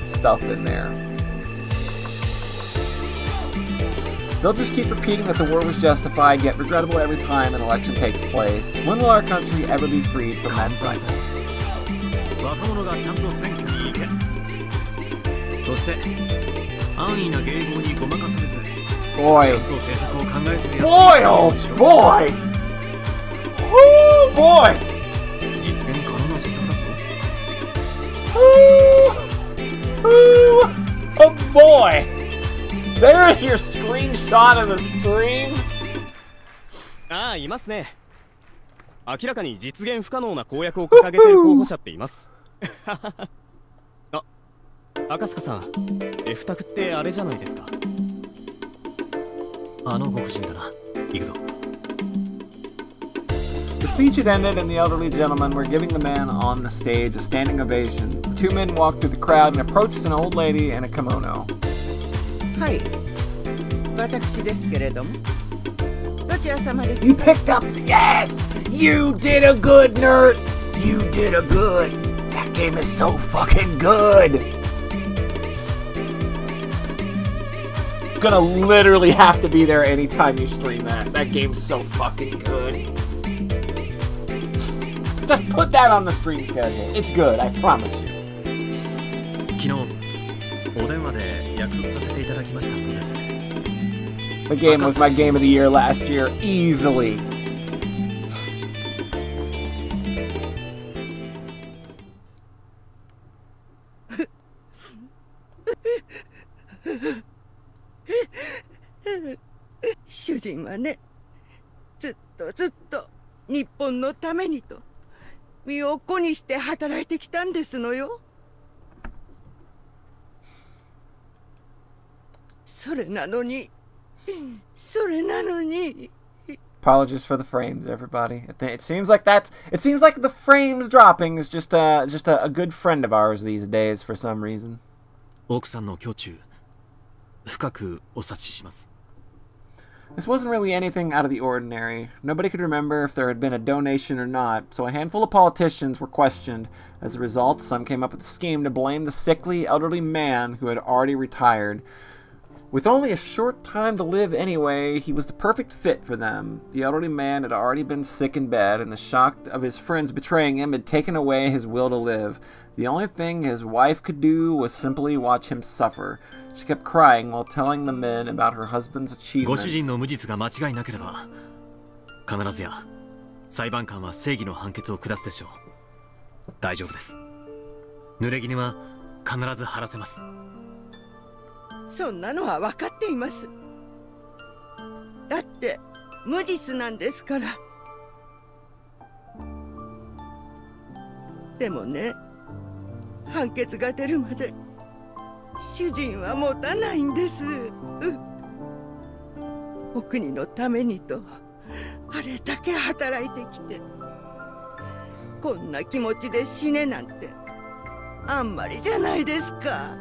S1: stuff in there. They'll just keep repeating that the war was justified, yet regrettable every time an election takes place. When will our country ever be freed from that cycle? Boy. Boy, oh boy! Oh boy! Oh boy! There's your screenshot of the stream.
S7: ああ、いますね。明らかに実現不可能な公約を掲げている候補者っています。あ、赤塚さん、F 択ってあれじゃないですか。
S8: あのご婦人だな。行くぞ。
S1: The speech had ended and the elderly gentlemen were giving the man on the stage a standing ovation. The two men walked through the crowd and approached an old lady in a kimono.
S9: はい、私ですけれども、どちら様ですか?
S1: You picked up. Yes! You did a good, nerd! You did a good. That game is so fucking good! Gonna literally have to be there anytime you stream that. That game's so fucking good. Just put that on the stream schedule. It's good, I promise you.
S8: 昨日お電話で約束させていただきましたものです。
S1: The game was my game of the year last year, easily.
S9: Shujin はね、ずっと日本のためにと身を粉にして働いてきたんですのよ。それなのに。
S1: Apologies for the frames, everybody. It seems like the frames dropping is just a good friend of ours these days for some reason.
S8: 奥さんの胸中、深くお察しします。
S1: This wasn't really anything out of the ordinary. Nobody could remember if there had been a donation or not, so a handful of politicians were questioned. As a result, some came up with a scheme to blame the sickly, elderly man who had already retired. With only a short time to live anyway, he was the perfect fit for them. The elderly man had already been sick in bed, and the shock of his friends betraying him had taken away his will to live. The only thing his wife could do was simply watch him suffer. She kept crying while telling the men about her husband's achievements.
S8: ご主人の無実が間違いなければ、必ずや裁判官は正義の判決を下すでしょう。大丈夫です。濡れ衣は必ず晴らせます。
S9: そんなのは分かっています。だって無実なんですから。でもね、判決が出るまで主人は持たないんです。お国のためにとあれだけ働いてきて、こんな気持ちで死ねなんてあんまりじゃないですか。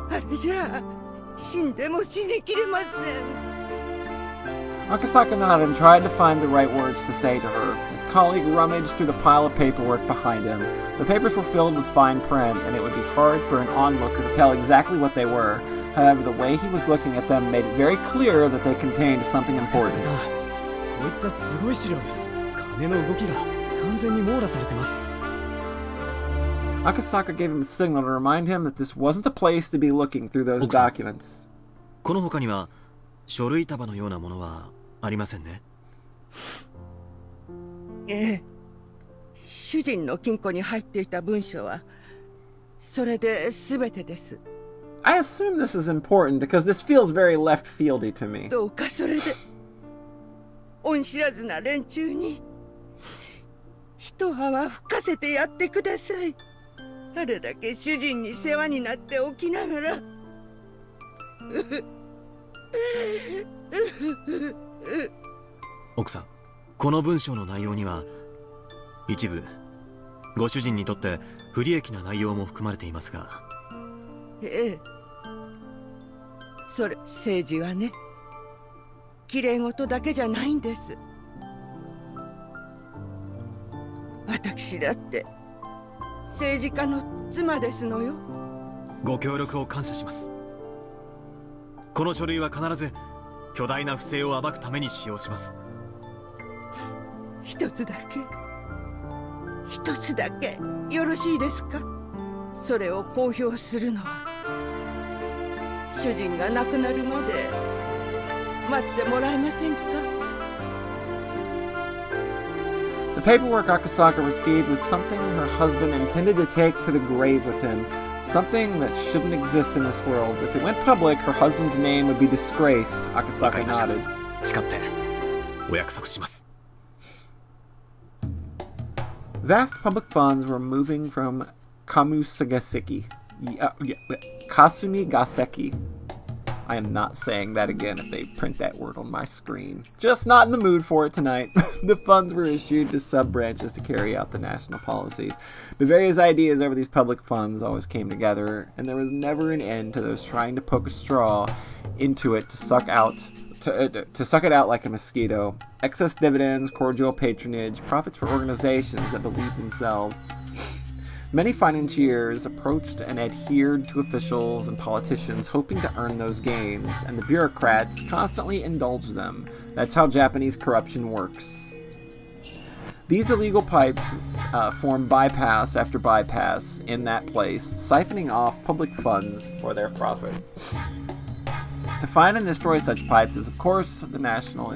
S9: あれじゃあ死んでも死にきれません。
S1: Akasaka nodded and tried to find the right words to say to her. His colleague rummaged through the pile of paperwork behind him. The papers were filled with fine print, and it would be hard for an onlooker to tell exactly what they were. However, the way he was looking at them made it very clear that they contained something important.
S7: こいつはすごい資料です。金の動きが完全に網羅されてます。
S1: Akasaka gave him a signal to remind him that this wasn't the place to be looking through those documents.
S8: この他には書類束のようなものはありませんね。
S9: ええ、主人の金庫に入っていた文書はそれで全てです。
S1: I assume this is important because this feels very left fieldy to me.
S9: どうかそれで恩知らずな連中に一泡吹かせてやってください。 あれだけ主人に世話になっておきながら。
S8: 奥さん、この文章の内容には一部ご主人にとって不利益な内容も含まれていますが。
S9: ええ、それ政治はね、きれい事だけじゃないんです。私だって政治家の妻ですのよ。
S8: ご協力を感謝します。この書類は必ず巨大な不正を暴くために使用します。
S9: 一つだけよろしいですか。それを公表するのは主人が亡くなるまで待ってもらえませんか。
S1: The paperwork Akasaka received was something her husband intended to take to the grave with him. Something that shouldn't exist in this world. If it went public, her husband's name would be disgraced. Akasaka nodded.
S8: 誓ってお約束します。
S1: Vast public funds were moving from Kamusagaseki. Kasumi Gaseki. I am not saying that again if they print that word on my screen. Just not in the mood for it tonight. The funds were issued to sub-branches to carry out the national policies. The various ideas over these public funds always came together, and there was never an end to those trying to poke a straw into it to suck it out like a mosquito. Excess dividends, cordial patronage, profits for organizations that believed themselves. Many financiers approached and adhered to officials and politicians hoping to earn those gains, and the bureaucrats constantly indulged them. That's how Japanese corruption works. These illegal pipes form bypass after bypass in that place, siphoning off public funds for their profit. To find and destroy such pipes is, of course, the national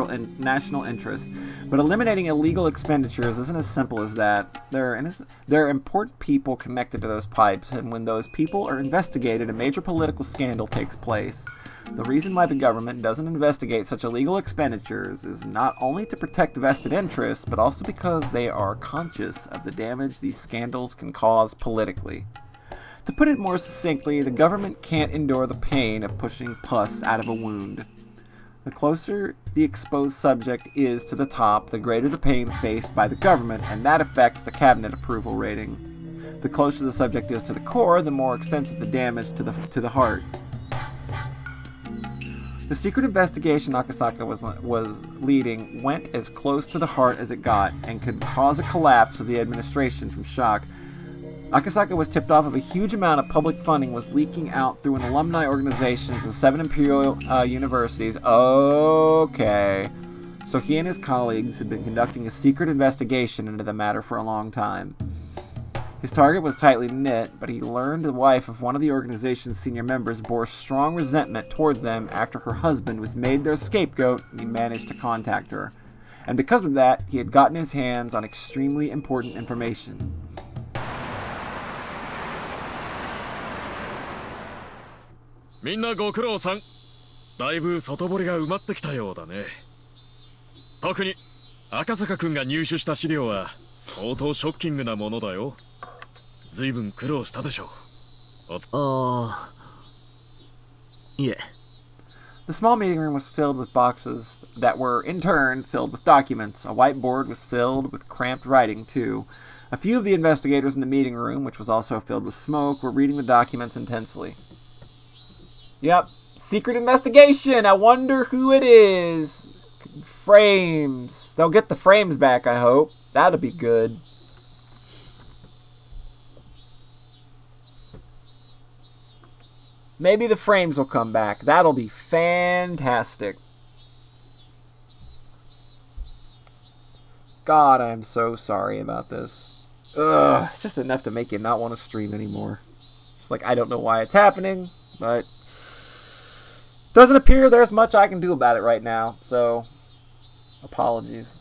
S1: interest, but eliminating illegal expenditures isn't as simple as that. There are important people connected to those pipes, and when those people are investigated, a major political scandal takes place. The reason why the government doesn't investigate such illegal expenditures is not only to protect vested interests, but also because they are conscious of the damage these scandals can cause politically. To put it more succinctly, the government can't endure the pain of pushing pus out of a wound. The closer the exposed subject is to the top, the greater the pain faced by the government, and that affects the cabinet approval rating. The closer the subject is to the core, the more extensive the damage to the heart. The secret investigation Akasaka was leading went as close to the heart as it got, and could cause a collapse of the administration from shock. Akasaka was tipped off of a huge amount of public funding was leaking out through an alumni organization of the 7 imperial universities. Okay. So he and his colleagues had been conducting a secret investigation into the matter for a long time. His target was tightly knit, but he learned the wife of one of the organization's senior members bore strong resentment towards them after her husband was made their scapegoat, and he managed to contact her. And because of that, he had gotten his hands on extremely important information.
S5: Minnaご苦労さん。だいぶ外堀が埋まってきたようだね。特に赤坂くんが入手した資料は相当ショッキングなものだよ。ずいぶん苦労したでしょう。
S8: いえ。
S1: The small meeting room was filled with boxes that were, in turn, filled with documents. A whiteboard was filled with cramped writing, too. A few of the investigators in the meeting room, which was also filled with smoke, were reading the documents intensely. Yep, secret investigation. I wonder who it is. Frames. They'll get the frames back, I hope. That'll be good. Maybe the frames will come back. That'll be fantastic. God, I am so sorry about this. Ugh, it's just enough to make you not want to stream anymore. It's like, I don't know why it's happening, but doesn't appear there's much I can do about it right now, so apologies.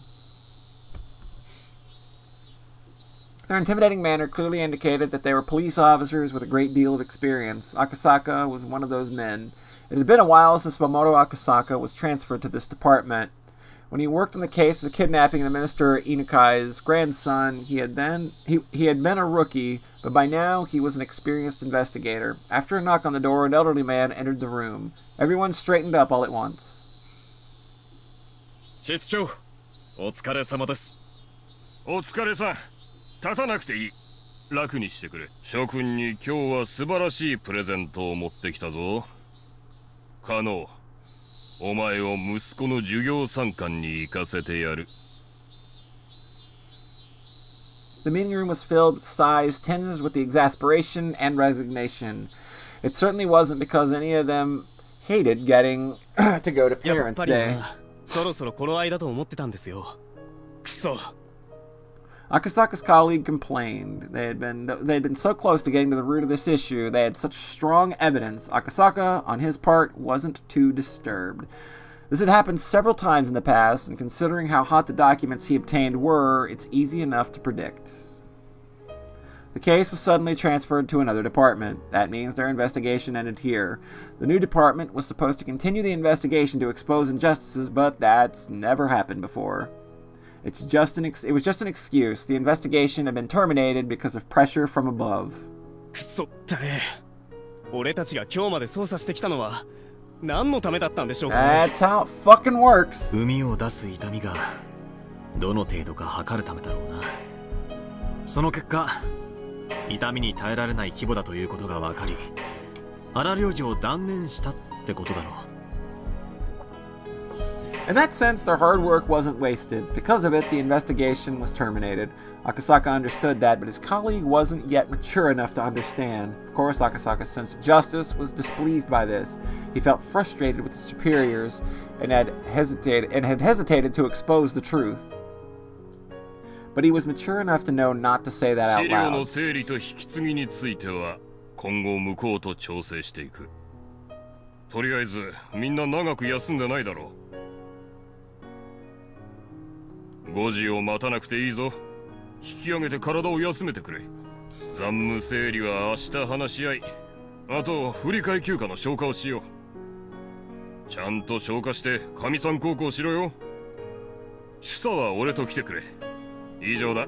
S1: Their intimidating manner clearly indicated that they were police officers with a great deal of experience. Akasaka was one of those men. It had been a while since Mamoru Akasaka was transferred to this department. When he worked on the case of the kidnapping of the Minister Inukai's grandson, he had been a rookie, but by now he was an experienced investigator. After a knock on the door, an elderly man entered the room. Everyone straightened up all at once.
S5: 室長、お疲れ様です。お疲れさん。立たなくていい。楽にしてくれ。諸君に今日は素晴らしいプレゼントを持ってきたぞ。カノ、お前を息子の授業参観に行かせてやる。
S1: The meeting room was filled with sighs, tinged with the exasperation and resignation. It certainly wasn't because any of them hated getting to go to Parents' Day.
S7: そろそろ頃合いだと思ってたんですよ。くそ。
S1: Akasaka's colleague complained. They had been so close to getting to the root of this issue. They had such strong evidence. Akasaka, on his part, wasn't too disturbed. This had happened several times in the past, and considering how hot the documents he obtained were, it's easy enough to predict. The case was suddenly transferred to another department. That means their investigation ended here. The new department was supposed to continue the investigation to expose injustices, but that's never happened before. It was just an excuse. The investigation had been terminated because of pressure from above.
S7: くそったね。俺たちが今日まで捜査してきたのは何のためだったんでしょうかね。
S1: That's how it fucking works.
S8: 海を出す痛みがどの程度か測るためだろうな。その結果、痛みに耐えられない規模だということが分かり、荒領事を断念したってことだろう。
S1: In that sense, their hard work wasn't wasted. Because of it, the investigation was terminated. Akasaka understood that, but his colleague wasn't yet mature enough to understand. Of course, Akasaka's sense of justice was displeased by this. He felt frustrated with his superiors and had hesitated to expose the truth. But he was mature enough to know not to say that out
S5: 資料の
S1: loud.
S5: 整理と引き継ぎについては今後向こうと調整していく。とりあえずみんな長く休んでないだろう。5時を待たなくていいぞ。引き上げて体を休めてくれ。残務整理は明日話し合い、あと振り替え休暇の消化をしよう。ちゃんと消化して神さん孝行しろよ。主査は俺と来てくれ。以上だ。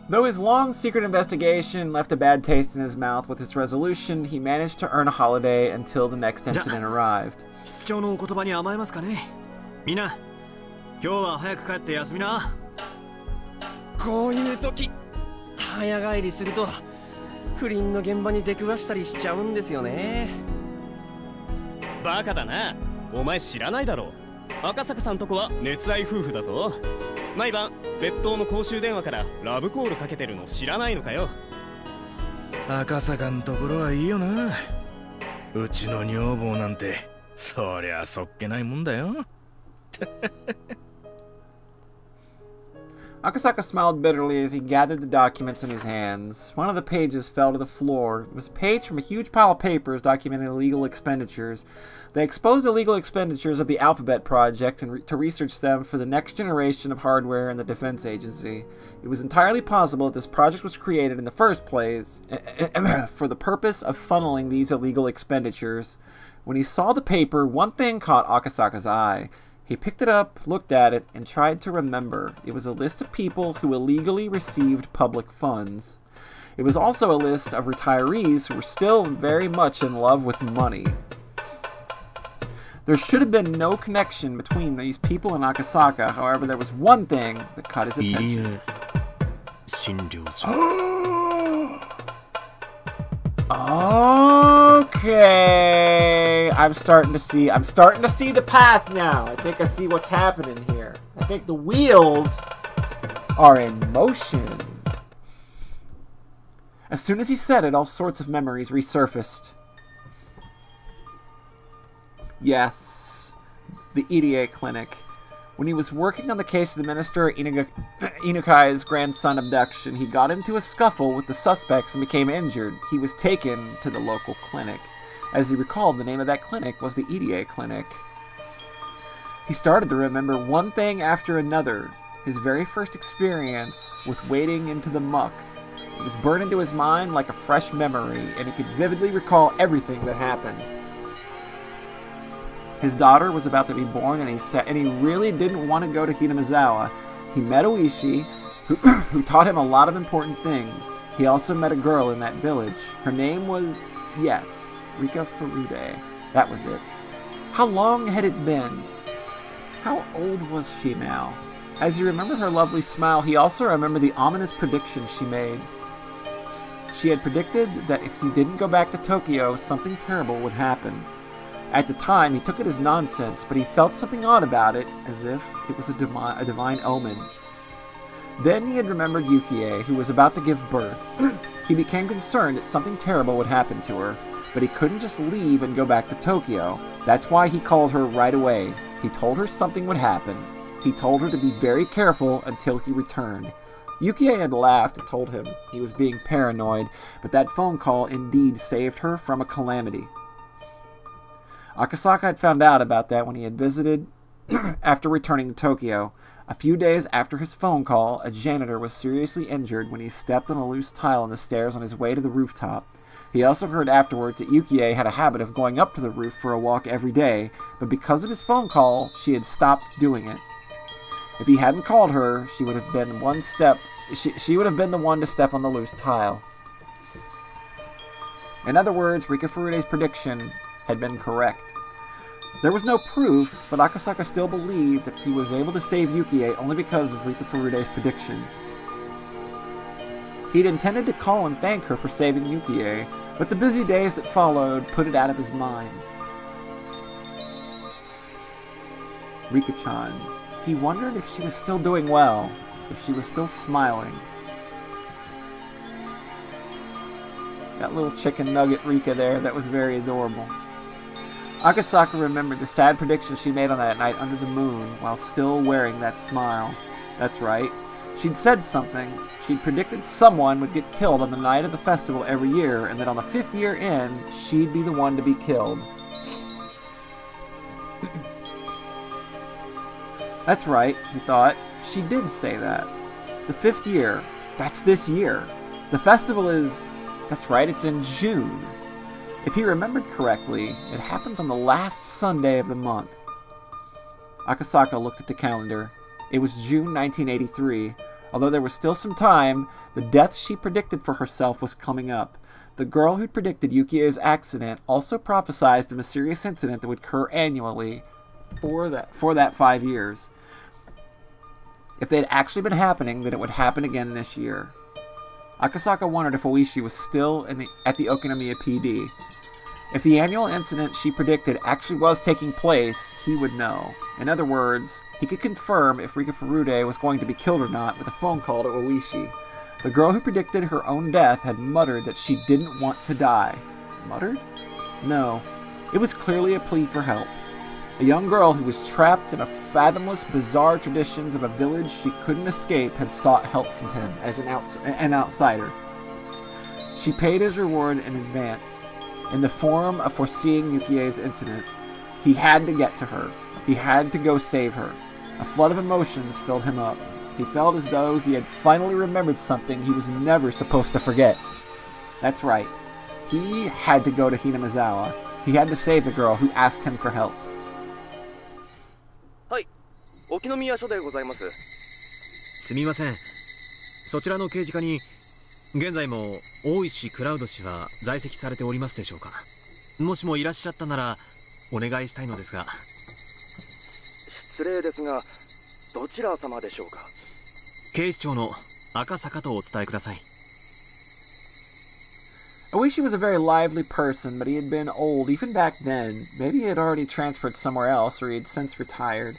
S1: Though his long secret investigation left a bad taste in his mouth with its resolution, he managed to earn a holiday until the next incident arrived.
S8: 室長のお言葉に甘えますかね。みんな、今日は早く帰って休みな。
S7: こういう時早帰りすると不倫の現場に出くわしたりしちゃうんですよね。バカだな。お前知らないだろう。赤坂さんとこは熱愛夫婦だぞ。毎晩別当の公衆電話からラブコールかけてるの知らないのかよ。
S6: 赤坂んところはいいよな。うちの女房なんてそりゃそっけないもんだよ。
S1: Akasaka smiled bitterly as he gathered the documents in his hands. One of the pages fell to the floor. It was a page from a huge pile of papers documenting illegal expenditures. They exposed illegal expenditures of the Alphabet Project and to research them for the next generation of hardware in the Defense Agency. It was entirely possible that this project was created in the first place for the purpose of funneling these illegal expenditures. When he saw the paper, one thing caught Akasaka's eye. He picked it up, looked at it, and tried to remember. It was a list of people who illegally received public funds. It was also a list of retirees who were still very much in love with money. There should have been no connection between these people and Akasaka. However, there was one thing that caught his attention. Okay, I'm starting to see the path now. I think I see what's happening here. I think the wheels are in motion. As soon as he said it, all sorts of memories resurfaced. Yes, the EDA clinic. When he was working on the case of the Minister Inukai's grandson abduction, he got into a scuffle with the suspects and became injured. He was taken to the local clinic. As he recalled, the name of that clinic was the EDA clinic. He started to remember one thing after another. His very first experience with wading into the muck. It was burned into his mind like a fresh memory, and he could vividly recall everything that happened. His daughter was about to be born, and he really didn't want to go to Hinamizawa. He met Oishi, who taught him a lot of important things. He also met a girl in that village. Her name was, yes, Rika Furude. That was it. How long had it been? How old was she now? As he remembered her lovely smile, he also remembered the ominous prediction she made. She had predicted that if he didn't go back to Tokyo, something terrible would happen. At the time, he took it as nonsense, but he felt something odd about it, as if it was a divine omen. Then he had remembered Yukie, who was about to give birth. He became concerned that something terrible would happen to her, but he couldn't just leave and go back to Tokyo. That's why he called her right away. He told her something would happen. He told her to be very careful until he returned. Yukie had laughed and told him he was being paranoid, but that phone call indeed saved her from a calamity. Akasaka had found out about that when he had visited after returning to Tokyo. A few days after his phone call, a janitor was seriously injured when he stepped on a loose tile on the stairs on his way to the rooftop. He also heard afterwards that Yukie had a habit of going up to the roof for a walk every day, but because of his phone call, she had stopped doing it. If he hadn't called her, she would have been one step. She would have been the one to step on the loose tile. In other words, Rika Furude's prediction had been correct. There was no proof, but Akasaka still believed that he was able to save Yukie only because of Rika Furude's prediction. He'd intended to call and thank her for saving Yukie, but the busy days that followed put it out of his mind. Rika-chan. He wondered if she was still doing well, if she was still smiling. That little chicken nugget Rika there, that was very adorable. Akasaka remembered the sad prediction she made on that night under the moon while still wearing that smile. That's right. She'd said something. She'd predicted someone would get killed on the night of the festival every year, and that on the 5th year in, she'd be the one to be killed. That's right, he thought. She did say that. The 5th year. That's this year. The festival is... That's right, it's in June. If he remembered correctly, it happens on the last Sunday of the month. Akasaka looked at the calendar. It was June 1983. Although there was still some time, the death she predicted for herself was coming up. The girl who predicted Yukie's accident also prophesied a mysterious incident that would occur annually for that 5 years. If they had actually been happening, then it would happen again this year. Akasaka wondered if Oishi was still at the Okinomiya PD. If the annual incident she predicted actually was taking place, he would know. In other words, he could confirm if Rika Furude was going to be killed or not with a phone call to Oishi. The girl who predicted her own death had muttered that she didn't want to die. Muttered? No. It was clearly a plea for help. A young girl who was trapped in a fathomless, bizarre traditions of a village she couldn't escape had sought help from him as an outsider. She paid his reward in advance, in the form of foreseeing Yukie's incident. He had to get to her. He had to go save her. A flood of emotions filled him up. He felt as though he had finally remembered something he was never supposed to forget. That's right. He had to go to Hinamizawa. He had to save the girl who asked him for help.
S7: はい、沖宮署でございます。
S8: すみません。そちらの刑事課に現在も大石クラウド氏は在籍されておりますでしょうか。もしもいらっしゃったならお願いしたいのですが。
S7: 失礼ですが、どちら様でしょうか。
S8: 警視庁の赤坂とお伝えください。
S1: Oishi was a very lively person, but he had been old even back then. Maybe he had already transferred somewhere else, or he had since retired.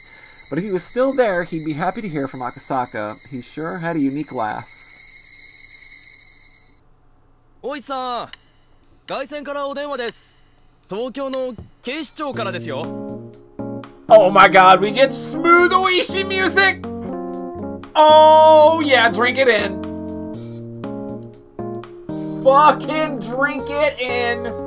S1: But if he was still there, he'd be happy to hear from Akasaka. He sure had a unique laugh.
S7: 大石さん、外線からお電話です。東京の警視庁からですよ。
S1: Oh my god, we get smooth Oishi music! Oh yeah, drink it in. Fucking drink it in.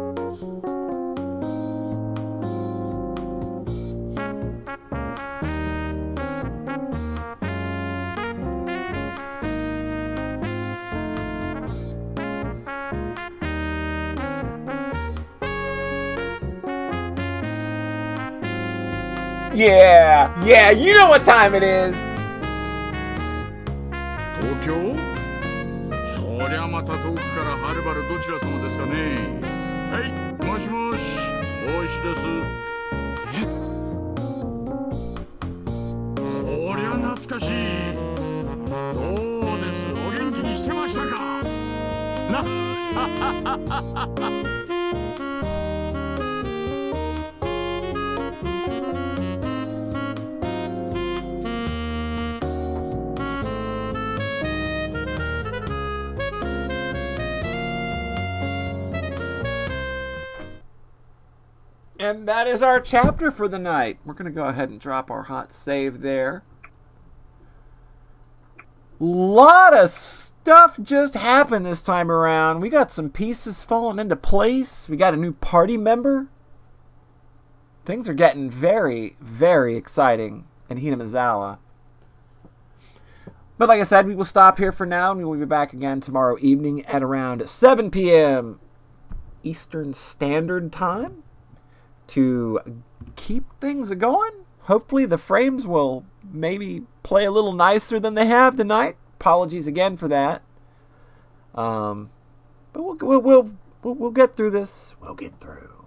S1: Yeah, you know what time it is.
S10: 東京？そりゃまた遠くからはるばるどちら様ですかね。はい、もしもし、大石です。え？こりゃ懐かしい。どうです、お元気にしてましたか。な、ははははは。
S1: And that is our chapter for the night. We're going to go ahead and drop our hot save there. Lot of stuff just happened this time around. We got some pieces falling into place. We got a new party member. Things are getting very, very exciting in Hinamizawa. But like I said, we will stop here for now, and we will be back again tomorrow evening at around 7 p.m. Eastern Standard Time. To keep things going. Hopefully the frames will maybe play a little nicer than they have tonight. Apologies again for that. But we'll get through this. We'll get through.